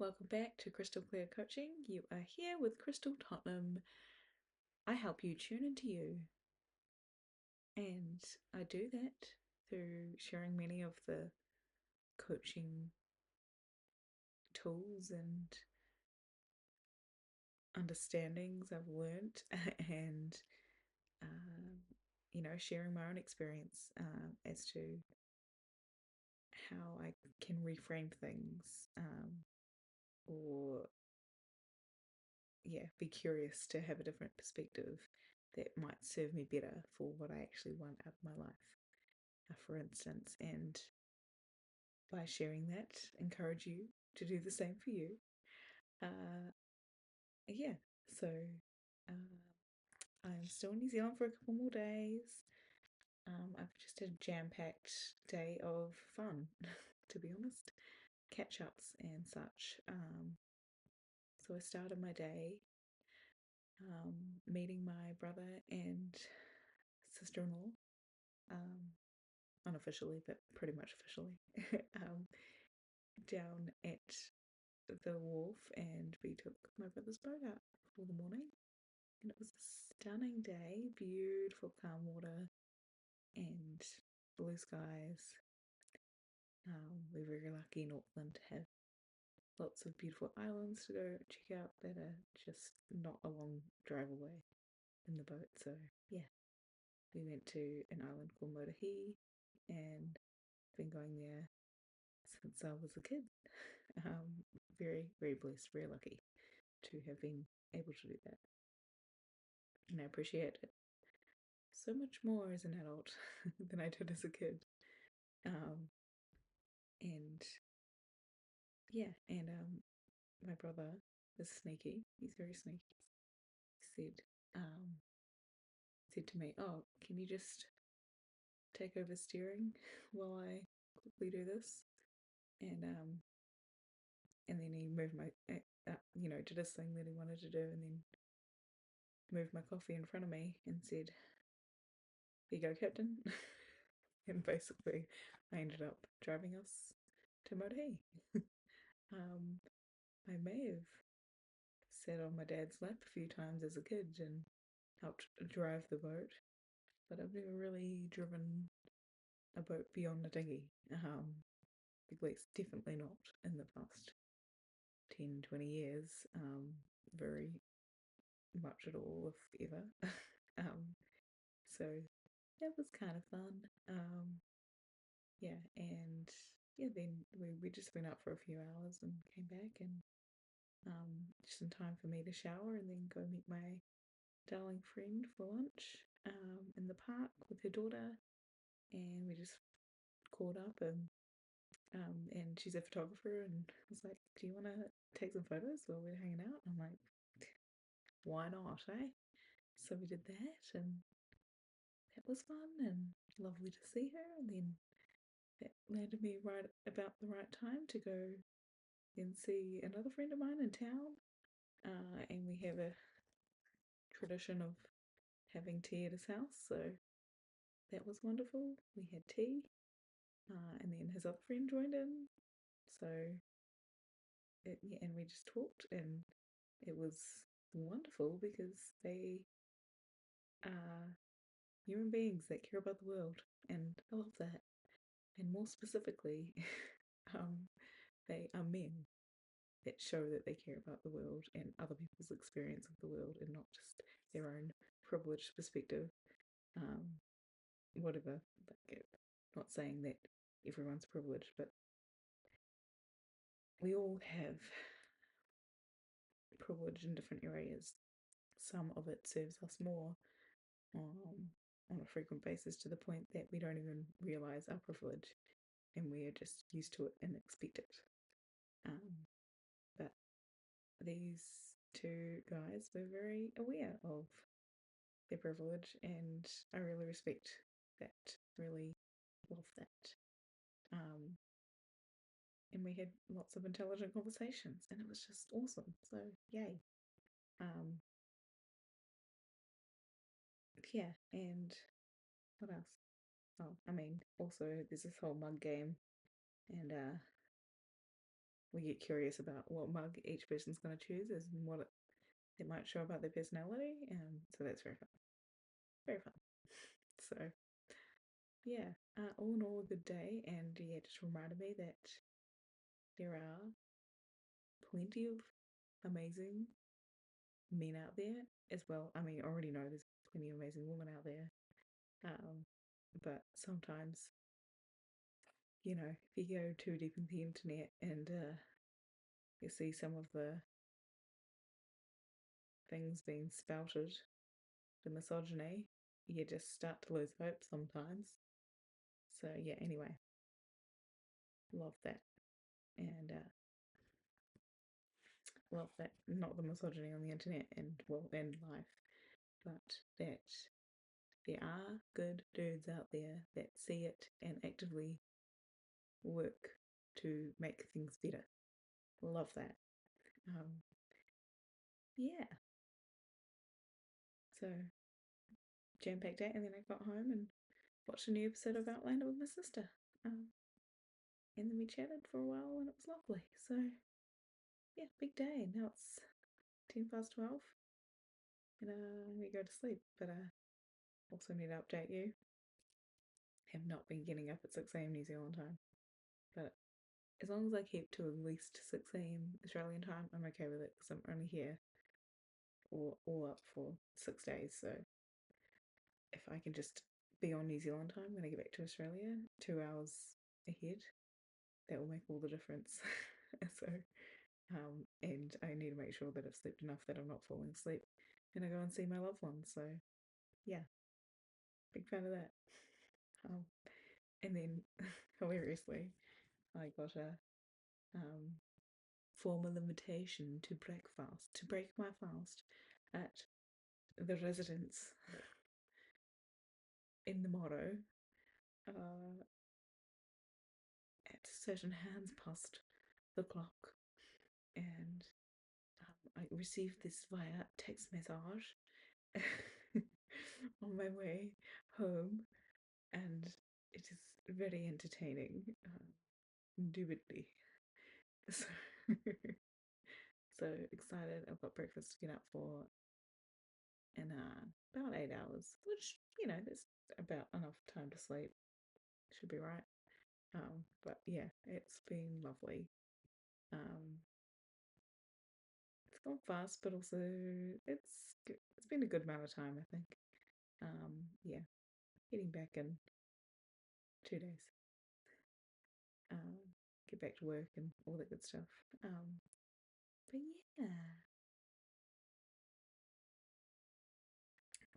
welcome back to Crystal Clear Coaching. You are here with Crystal Tottenham. I help you tune into you, and I do that through sharing many of the coaching tools and understandings I've learned, and sharing my own experience as to how I can reframe things, or be curious to have a different perspective that might serve me better for what I actually want out of my life, for instance. And by sharing that, encourage you to do the same for you. Uh, yeah, so I'm still in New Zealand for a couple more days. I've just had a jam-packed day of fun, to be honest, catch-ups and such. So I started my day meeting my brother and sister-in-law, um, unofficially, but pretty much officially, down at the wharf, and we took my brother's boat out for the morning. And it was a stunning day, beautiful calm water and blue skies. We're very lucky in Auckland to have lots of beautiful islands to go check out that are just not a long drive away in the boat. So yeah, we went to an island called Motahi, and been going there since I was a kid. Very, very blessed, very lucky to have been able to do that. And I appreciate it so much more as an adult than I did as a kid. And yeah, and my brother is sneaky. He's very sneaky. Said, um, said to me, "Oh, can you just take over steering while I quickly do this?" And then he moved my, did his thing that he wanted to do, and then moved my coffee in front of me and said, "Here you go, Captain." And basically, I ended up driving us to Motahi. I may have sat on my dad's lap a few times as a kid and helped drive the boat, but I've never really driven a boat beyond a dinghy. At least definitely not in the past 10-20 years, very much at all, if ever. So that was kind of fun. And then we just went out for a few hours and came back, and just in time for me to shower and then go meet my darling friend for lunch in the park with her daughter. And we just caught up, and she's a photographer, and was like, "Do you want to take some photos while we're hanging out?" I'm like, "Why not, eh?" So we did that, and that was fun and lovely to see her. And then that landed me right about the right time to go and see another friend of mine in town. And we have a tradition of having tea at his house, so that was wonderful. We had tea, and then his other friend joined in. So, and we just talked, and it was wonderful because they are human beings that care about the world, and I love that. And more specifically, they are men that show that they care about the world and other people's experience of the world, and not just their own privileged perspective. Whatever, like, not saying that everyone's privileged, but we all have privilege in different areas. Some of it serves us more on a frequent basis, to the point that we don't even realize our privilege, and we are just used to it and expect it. But these two guys were very aware of their privilege, and I really respect that, really love that. And we had lots of intelligent conversations, and it was just awesome. So yay. Yeah, and what else? Oh, I mean, also there's this whole mug game, and we get curious about what mug each person's going to choose and what it might show about their personality. So that's very fun. Very fun. So yeah, all in all, a good day, and yeah, just reminded me that there are plenty of amazing men out there as well. I mean, I already know there's plenty of amazing women out there, but sometimes, you know, if you go too deep in the internet and you see some of the things being spouted, the misogyny, you just start to lose hope sometimes. So yeah, anyway, love that. And love that, not the misogyny on the internet and life, but that there are good dudes out there that see it and actively work to make things better. Love that. Yeah. So jam-packed day, and then I got home and watched a new episode of Outlander with my sister. And then we chatted for a while, and it was lovely. So yeah, big day. Now it's 12:10, and we go to sleep. But also need to update you. Have not been getting up at 6 a.m. New Zealand time, but as long as I keep to at least 6 a.m. Australian time, I'm okay with it because I'm only here all up for 6 days. So if I can just be on New Zealand time when I get back to Australia, 2 hours ahead, that will make all the difference. So, and I need to make sure that I've slept enough that I'm not falling asleep and I go and see my loved ones. So, yeah, big fan of that. And then, hilariously, I got a formal invitation to break my fast at the residence in the motto at certain hands past the clock, and I received this via text message on my way home, and it is very entertaining, indubitably. So, so excited! I've got breakfast to get up for in about 8 hours, which there's about enough time to sleep. Should be right. But yeah, it's been lovely. It's gone fast, but also it's been a good amount of time, I think. Yeah, getting back in 2 days. Get back to work and all that good stuff. But yeah,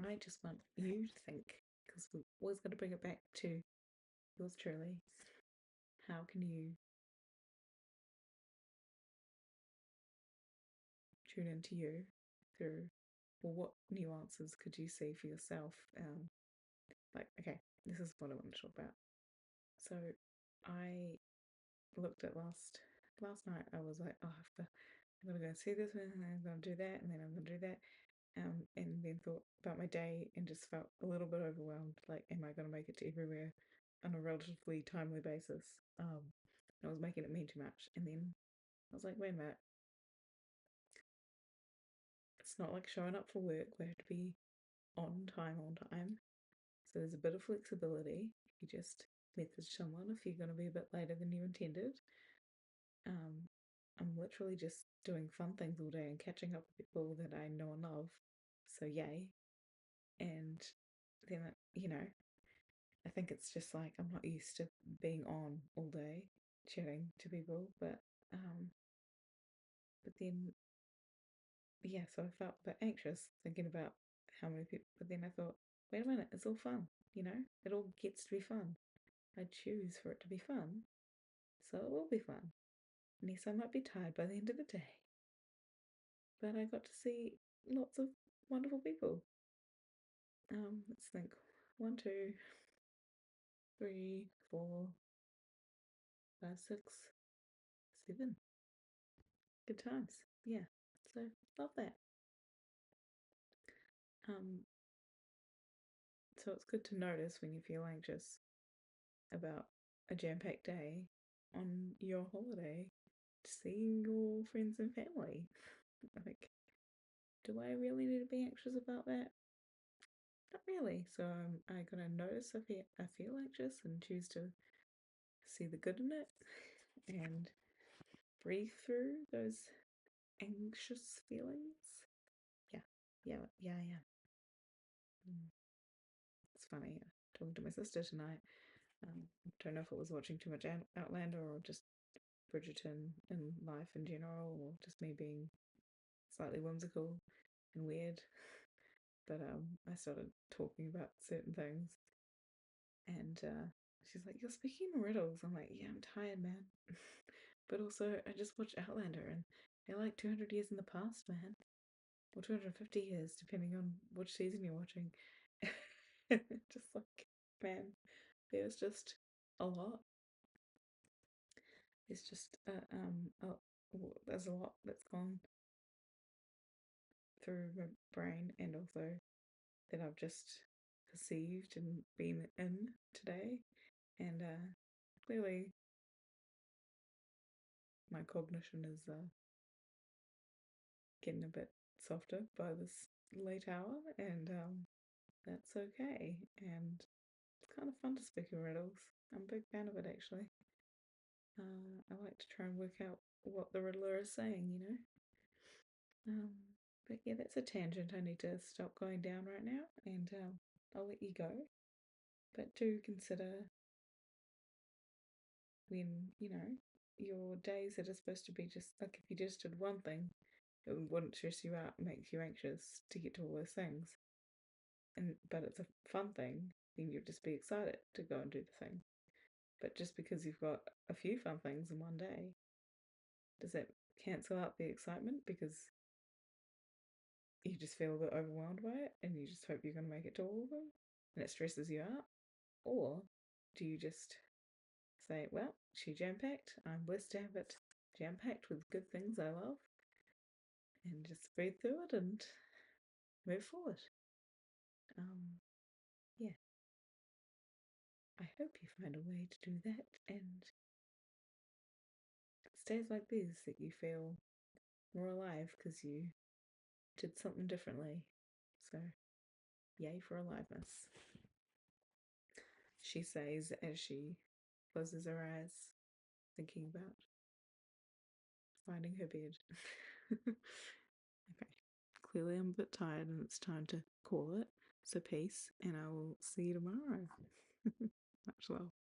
I just want you to think, because we always got to bring it back to yours truly. How can you tune into you through, well, what nuances could you see for yourself? Okay, this is what I want to talk about. So I looked at last night. I was like, oh, I'm gonna go see this one, and then I'm gonna do that, and then I'm gonna do that. And then thought about my day and just felt a little bit overwhelmed. Like, am I gonna make it to everywhere on a relatively timely basis? I was making it mean too much. And then I was like, wait a minute. It's not like showing up for work where I have to be on time. So there's a bit of flexibility. You just message someone if you're going to be a bit later than you intended. I'm literally just doing fun things all day and catching up with people that I know and love. So yay. And then, I think it's just like I'm not used to being on all day chatting to people, but then yeah, so I felt a bit anxious thinking about how many people, but then I thought, wait a minute, it's all fun, it all gets to be fun. I choose for it to be fun, so it will be fun. And yes, I might be tired by the end of the day, but I got to see lots of wonderful people. Let's think. 1, 2, 3, 4, 5, 6, 7. Good times. Yeah. So love that. So it's good to notice when you feel anxious about a jam-packed day on your holiday seeing your friends and family. Like, do I really need to be anxious about that? Not really. So I gotta notice I feel anxious and choose to see the good in it and breathe through those anxious feelings. Yeah. Mm. It's funny. Talking to my sister tonight. Don't know if it was watching too much Outlander or just Bridgerton and life in general, or just me being slightly whimsical and weird. But I started talking about certain things, and she's like, "You're speaking in riddles." I'm like, "Yeah, I'm tired, man." But also, I just watched Outlander, and they're like 200 years in the past, man, or 250 years, depending on which season you're watching. Just like, man, there's just a lot. It's just there's a lot that's gone through my brain, and also that I've just perceived and been in today. And clearly, my cognition is getting a bit softer by this late hour, and that's okay. And it's kind of fun to speak in riddles. I'm a big fan of it, actually. I like to try and work out what the riddler is saying, you know? Um, but yeah, that's a tangent I need to stop going down right now, and I'll let you go. But do consider when, your days that are supposed to be just like if you just did one thing, it wouldn't stress you out and make you anxious to get to all those things. But it's a fun thing, then you'd just be excited to go and do the thing. But just because you've got a few fun things in one day, does that cancel out the excitement because you just feel a bit overwhelmed by it and you just hope you're going to make it to all of them and it stresses you out? Or do you just say, well, she jam packed, I'm blessed to have it jam packed with good things I love, and just breathe through it and move forward? Yeah, I hope you find a way to do that, and it's days like these that you feel more alive because you did something differently. So, yay for aliveness, she says as she closes her eyes, thinking about finding her bed. Okay, clearly I'm a bit tired and it's time to call it. So, peace, and I will see you tomorrow. Much love.